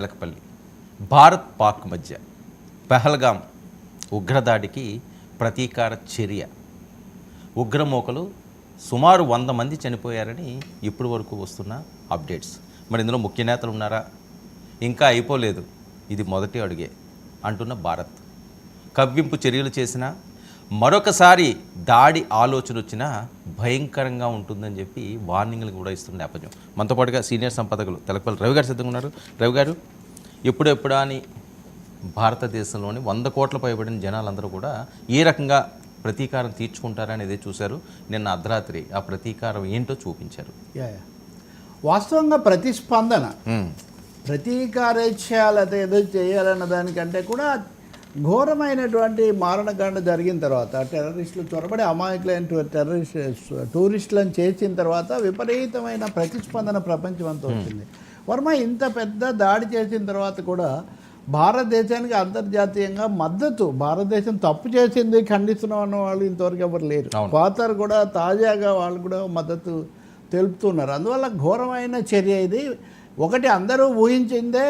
వెలకపల్లి భారత్ పాక్ మధ్య పెహల్గాం ఉగ్రదాడికి ప్రతీకార చర్య. ఉగ్రమూకలు సుమారు 100 మంది చనిపోయారని ఇప్పటి వరకు వస్తున్న అప్డేట్స్. మరి ఇందులో ముఖ్య నేతలు ఉన్నారా? ఇంకా అయిపోలేదు, ఇది మొదటి అడుగే అంటున్న భారత్. కవ్వింపు చర్యలు చేసినా మరొకసారి దాడి ఆలోచన వచ్చినా భయంకరంగా ఉంటుందని చెప్పి వార్నింగ్లు కూడా ఇస్తున్న నేపథ్యం. మనతో పాటుగా సీనియర్ సంపాదకులు తెలకపల్లి రవి గారు సిద్ధంగా ఉన్నారు. రవి గారు, ఎప్పుడెప్పుడా అని భారతదేశంలోని 100 కోట్ల పైబడిన జనాలందరూ కూడా ఏ రకంగా ప్రతీకారం తీర్చుకుంటారనేది చూశారు. నిన్న అర్ధరాత్రి ఆ ప్రతీకారం ఏంటో చూపించారు. వాస్తవంగా ప్రతిస్పందన, ప్రతీకారేచ్ఛాలత ఏదో చేయాలన్న దానికంటే కూడా ఘోరమైనటువంటి మారణకాండ జరిగిన తర్వాత టెర్రరిస్టులు చొరబడి అమాయకులైన టూరిస్టులను చేసిన తర్వాత విపరీతమైన ప్రతిస్పందన ప్రపంచం అంతా వచ్చింది. వర్మ ఇంత పెద్ద దాడి చేసిన తర్వాత కూడా భారతదేశానికి అంతర్జాతీయంగా మద్దతు, భారతదేశం తప్పు చేసింది ఖండిస్తున్నాం అన్న వాళ్ళు ఇంతవరకు ఎవరు లేరు. ఖతార్ కూడా తాజాగా వాళ్ళు కూడా మద్దతు తెలుపుతున్నారు. అందువల్ల ఘోరమైన చర్య ఇది. ఒకటి, అందరూ ఊహించిందే,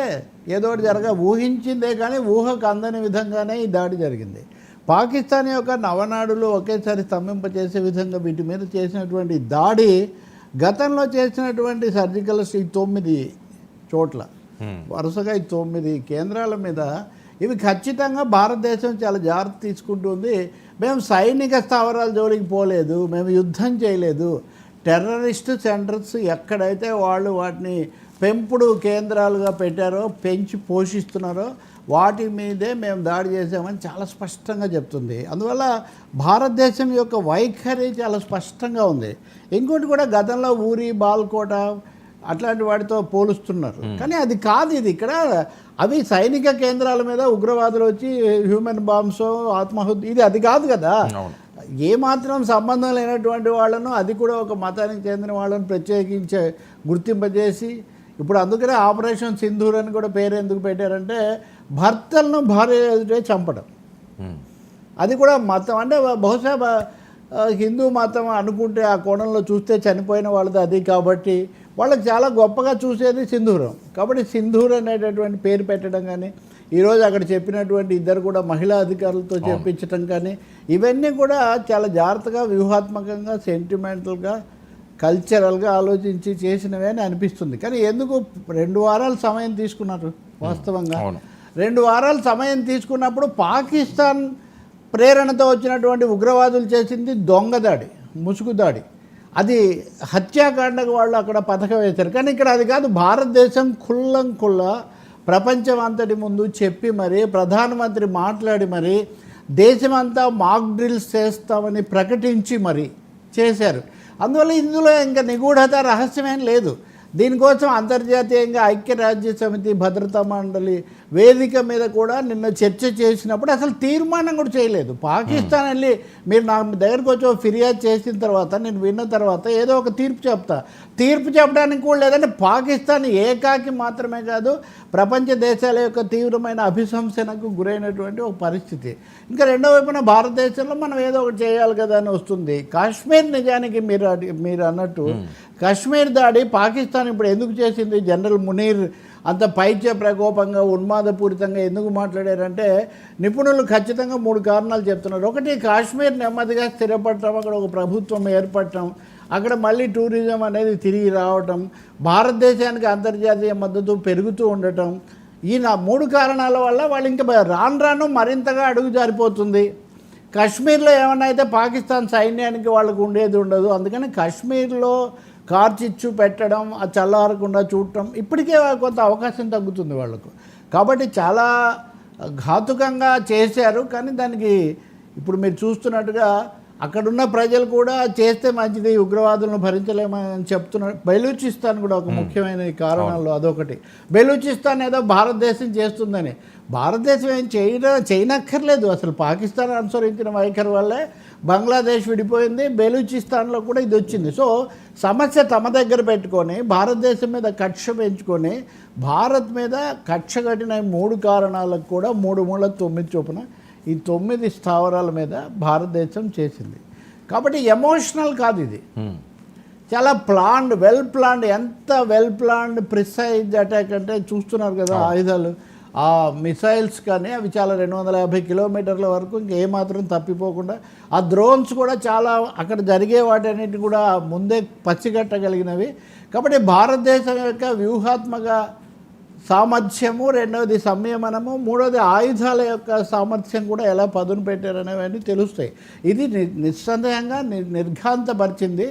ఏదో ఒకటి ఊహించిందే కానీ ఊహకు అందని విధంగానే ఈ దాడి జరిగింది. పాకిస్తాన్ యొక్క నవనాడులు ఒకేసారి స్తంభింపచేసే విధంగా వీటి మీద చేసినటువంటి దాడి గతంలో చేసినటువంటి సర్జికల్ 9 చోట్ల వరుసగా 9 కేంద్రాల మీద ఇవి ఖచ్చితంగా భారతదేశం చాలా జాగ్రత్త తీసుకుంటుంది. మేము సైనిక స్థావరాల జోలికి పోలేదు, మేము యుద్ధం చేయలేదు. టెర్రరిస్ట్ సెంటర్స్ ఎక్కడైతే వాళ్ళు వాటిని పెంపుడు కేంద్రాలుగా పెట్టారో, పెంచి పోషిస్తున్నారో వాటి మీదే మేము దాడి చేసామని చాలా స్పష్టంగా చెప్తుంది. అందువల్ల భారతదేశం యొక్క వైఖరి చాలా స్పష్టంగా ఉంది. ఇంకోటి కూడా, గతంలో ఊరి, బాల్కోట అట్లాంటి వాటితో పోలుస్తున్నారు, కానీ అది కాదు. ఇది ఇక్కడ అవి సైనిక కేంద్రాల మీద ఉగ్రవాదులు వచ్చి హ్యూమన్ బాంబ్స్, ఆత్మాహుతి, ఇది అది కాదు కదా. ఏమాత్రం సంబంధం లేనటువంటి వాళ్ళను, అది కూడా ఒక మతానికి చెందిన వాళ్ళను ప్రత్యేకించే గుర్తింపజేసి, ఇప్పుడు అందుకనే ఆపరేషన్ సింధూర్ అని కూడా పేరు ఎందుకు పెట్టారంటే భర్తలను భార్య ఎదుటే చంపడం. అది కూడా మతం అంటే బహుశా హిందూ మతం అనుకుంటే ఆ కోణంలో చూస్తే చనిపోయిన వాళ్ళది అది, కాబట్టి వాళ్ళకి చాలా గొప్పగా చూసేది సింధూరం. కాబట్టి సింధూర్ అనేటటువంటి పేరు పెట్టడం కానీ, ఈరోజు అక్కడ చెప్పినటువంటి 2 కూడా మహిళా అధికారులతో చెప్పించడం కానీ, ఇవన్నీ కూడా చాలా జాగ్రత్తగా, వ్యూహాత్మకంగా, సెంటిమెంటల్గా, కల్చరల్గా ఆలోచించి చేసినవే అని అనిపిస్తుంది. కానీ ఎందుకు 2 వారాలు సమయం తీసుకున్నారు? వాస్తవంగా 2 వారాలు సమయం తీసుకున్నప్పుడు పాకిస్తాన్ ప్రేరణతో వచ్చినటువంటి ఉగ్రవాదులు చేసింది దొంగ దాడి, ముసుగు దాడి. అది హత్యాకాండకు వాళ్ళు అక్కడ పథకం వేశారు. కానీ ఇక్కడ అది కాదు. భారతదేశం కుల్లంకుల్లా ప్రపంచం అంతటి ముందు చెప్పి మరి, ప్రధానమంత్రి మాట్లాడి మరి, దేశమంతా మాక్ డ్రిల్స్ చేస్తామని ప్రకటించి మరి చేశారు. అందువల్ల ఇందులో ఇంకా నిగూఢత, రహస్యమేం లేదు. దీనికోసం అంతర్జాతీయంగా ఐక్యరాజ్య సమితి, భద్రతా మండలి వేదిక మీద కూడా నిన్న చర్చ చేసినప్పుడు అసలు తీర్మానం కూడా చేయలేదు. పాకిస్తాన్ వెళ్ళి మీరు నా దగ్గరకు వచ్చి ఫిర్యాదు చేసిన తర్వాత, నేను విన్న తర్వాత ఏదో ఒక తీర్పు చెప్తా, తీర్పు చెప్పడానికి కూడా లేదంటే పాకిస్తాన్ ఏకాకి మాత్రమే కాదు, ప్రపంచ దేశాల యొక్క తీవ్రమైన అభిశంసనకు గురైనటువంటి ఒక పరిస్థితి. ఇంకా రెండో వైపున భారతదేశంలో మనం ఏదో ఒకటి చేయాలి కదా అని వస్తుంది. కాశ్మీర్ నిజానికి మీరు అన్నట్టు కాశ్మీర్ దాడి పాకిస్తాన్ ఇప్పుడు ఎందుకు చేసింది? జనరల్ మునీర్ అంత పైత్య ప్రకోపంగా, ఉన్మాదపూరితంగా ఎందుకు మాట్లాడారంటే నిపుణులు ఖచ్చితంగా 3 కారణాలు చెప్తున్నారు. ఒకటి, కాశ్మీర్ నెమ్మదిగా స్థిరపడటం, అక్కడ ఒక ప్రభుత్వం ఏర్పడటం, అక్కడ మళ్ళీ టూరిజం అనేది తిరిగి రావటం, భారతదేశానికి అంతర్జాతీయ మద్దతు పెరుగుతూ ఉండటం. ఈ 3 కారణాల వల్ల వాళ్ళు ఇంకా రాను మరింతగా అడుగు జారిపోతుంది. కాశ్మీర్లో ఏమన్నా అయితే పాకిస్తాన్ సైన్యానికి వాళ్ళకు ఉండేది ఉండదు. అందుకని కాశ్మీర్లో కార్చిచ్చు పెట్టడం, ఆ చల్లారకుండా చూడటం, ఇప్పటికే కొంత అవకాశం తగ్గుతుంది వాళ్లకు. కాబట్టి చాలా ఘాతుకంగా చేశారు. కానీ దానికి ఇప్పుడు మీరు చూస్తున్నట్టుగా అక్కడున్న ప్రజలు కూడా చేస్తే మంచిది, ఉగ్రవాదులను భరించలేమని చెప్తున్నారు. బెలూచిస్తాన్ కూడా ఒక ముఖ్యమైన కారణాల్లో అదొకటి. బెలూచిస్తాన్ ఏదో భారతదేశం చేస్తుందని, భారతదేశం ఏం చేయనక్కర్లేదు. అసలు పాకిస్తాన్ అనుసరించిన వైఖరి వల్లే బంగ్లాదేశ్ విడిపోయింది, బెలూచిస్తాన్లో కూడా ఇది వచ్చింది. సో సమస్య తమ దగ్గర పెట్టుకొని భారతదేశం మీద కక్ష పెంచుకొని, భారత్ మీద కక్ష కట్టిన 3 కారణాలకు కూడా 3×9 చొప్పున ఈ 9 స్థావరాల మీద భారతదేశం చేసింది. కాబట్టి ఎమోషనల్ కాదు ఇది, చాలా వెల్ ప్లాన్డ్, ఎంత వెల్ ప్లాన్డ్ ప్రిసైజ్ అటాక్ అంటే చూస్తున్నారు కదా ఆయుధాలు, ఆ మిసైల్స్ కానీ అవి చాలా 250 కిలోమీటర్ల వరకు ఇంకేమాత్రం తప్పిపోకుండా, ఆ డ్రోన్స్ కూడా చాలా అక్కడ జరిగే వాటన్నిటి కూడా ముందే పచ్చిగట్టగలిగినవి. కాబట్టి భారతదేశం యొక్క వ్యూహాత్మక సామర్థ్యము, రెండవది సంయమనము, మూడవది ఆయుధాల యొక్క సామర్థ్యం కూడా ఎలా పదును పెట్టారనేవన్నీ తెలుస్తాయి. ఇది నిస్సందేహంగా నిర్ఘాంతపరిచింది.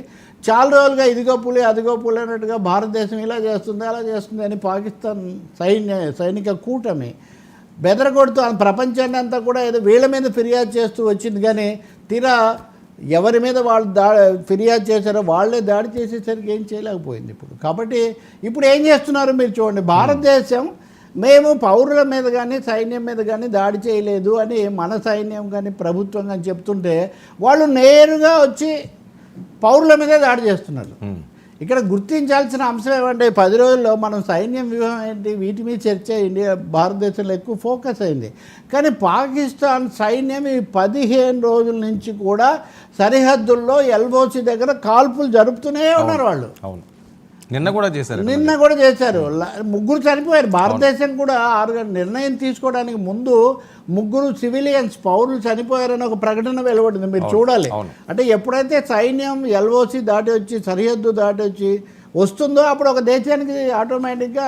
చాలా రోజులుగా ఇదిగో పులి అదిగో పులి అన్నట్టుగా భారతదేశం ఇలా చేస్తుంది అలా చేస్తుంది అని పాకిస్తాన్ సైనిక కూటమి బెదరగొడుతూ ప్రపంచాన్ని అంతా కూడా ఏదో వీళ్ళ మీద ఫిర్యాదు చేస్తూ వచ్చింది. కానీ తీరా ఎవరి మీద వాళ్ళు ఫిర్యాదు చేశారో వాళ్ళే దాడి చేసేసరికి ఏం చేయలేకపోయింది ఇప్పుడు. కాబట్టి ఇప్పుడు ఏం చేస్తున్నారు మీరు చూడండి, భారతదేశం మేము పౌరుల మీద కానీ సైన్యం మీద కానీ దాడి చేయలేదు అని మన సైన్యం కానీ ప్రభుత్వం కానీ చెప్తుంటే, వాళ్ళు నేరుగా వచ్చి పౌరుల మీదే దాడి చేస్తున్నారు. ఇక్కడ గుర్తించాల్సిన అంశం ఏమంటే 10 రోజుల్లో మనం సైన్యం వ్యూహం ఏంటి వీటి మీద చర్చ భారతదేశంలో ఎక్కువ ఫోకస్ అయింది. కానీ పాకిస్తాన్ సైన్యం ఈ 15 రోజుల నుంచి కూడా సరిహద్దుల్లో ఎల్ఓసి దగ్గర కాల్పులు జరుపుతూనే ఉన్నారు వాళ్ళు. నిన్న కూడా చేశారు. 3 చనిపోయారు. భారతదేశం కూడా 6 గంటల నిర్ణయం తీసుకోవడానికి ముందు 3 సివిలియన్స్ పౌరులు చనిపోయారని ఒక ప్రకటన వెలువడింది. మీరు చూడాలి. అంటే ఎప్పుడైతే సైన్యం ఎల్ఓసి దాటి వచ్చి సరిహద్దు దాటి వచ్చి వస్తుందో అప్పుడు ఒక దేశానికి ఆటోమేటిక్గా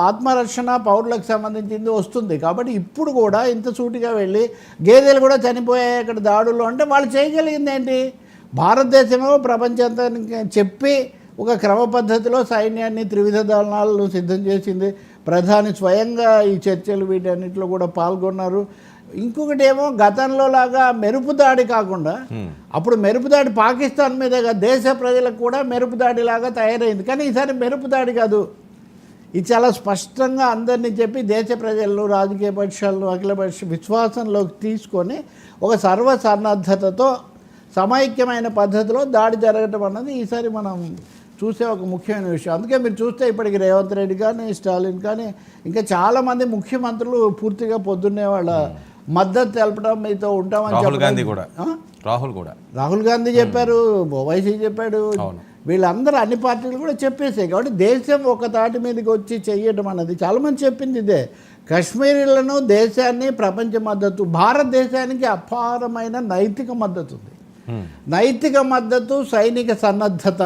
ఆత్మరక్షణ పౌరులకు సంబంధించింది వస్తుంది. కాబట్టి ఇప్పుడు కూడా ఇంత సూటిగా వెళ్ళి గేదెలు కూడా చనిపోయాయి అక్కడ దాడులు అంటే వాళ్ళు చేయగలిగింది ఏంటి? భారతదేశమేమో ప్రపంచానికి చెప్పి ఒక క్రమ పద్ధతిలో సైన్యాన్ని త్రివిధ దళాలను సిద్ధం చేసింది. ప్రధాని స్వయంగా ఈ చర్చలు వీటన్నిటిలో కూడా పాల్గొన్నారు. ఇంకొకటి ఏమో గతంలో లాగా మెరుపు దాడి కాకుండా, అప్పుడు మెరుపు దాడి పాకిస్తాన్ మీదగా దేశ ప్రజలకు కూడా మెరుపు దాడిలాగా తయారైంది. కానీ ఈసారి మెరుపు దాడి కాదు, ఇది చాలా స్పష్టంగా అందరినీ చెప్పి దేశ ప్రజలను రాజకీయ పక్షాలను అఖిలపక్ష విశ్వాసంలోకి తీసుకొని ఒక సర్వసన్నద్ధతతో సమైక్యమైన పద్ధతిలో దాడి జరగటం అన్నది ఈసారి మనం చూసే ఒక ముఖ్యమైన విషయం. అందుకే మీరు చూస్తే ఇప్పటికి రేవంత్ రెడ్డి కానీ స్టాలిన్ కానీ ఇంకా చాలామంది ముఖ్యమంత్రులు పూర్తిగా పొద్దున్నే వాళ్ళ మద్దతు తెలపడం మీతో ఉంటామని రాహుల్ గాంధీ చెప్పారు, ఓవైసీ చెప్పాడు, వీళ్ళందరూ అన్ని పార్టీలు కూడా చెప్పేసాయి. కాబట్టి దేశం ఒక తాటి మీదకి వచ్చి చెయ్యడం అన్నది చాలామంది చెప్పింది ఇదే. కశ్మీరీలను దేశాన్ని ప్రపంచ మద్దతు, భారతదేశానికి అపారమైన నైతిక మద్దతు ఉంది. నైతిక మద్దతు, సైనిక సన్నద్ధత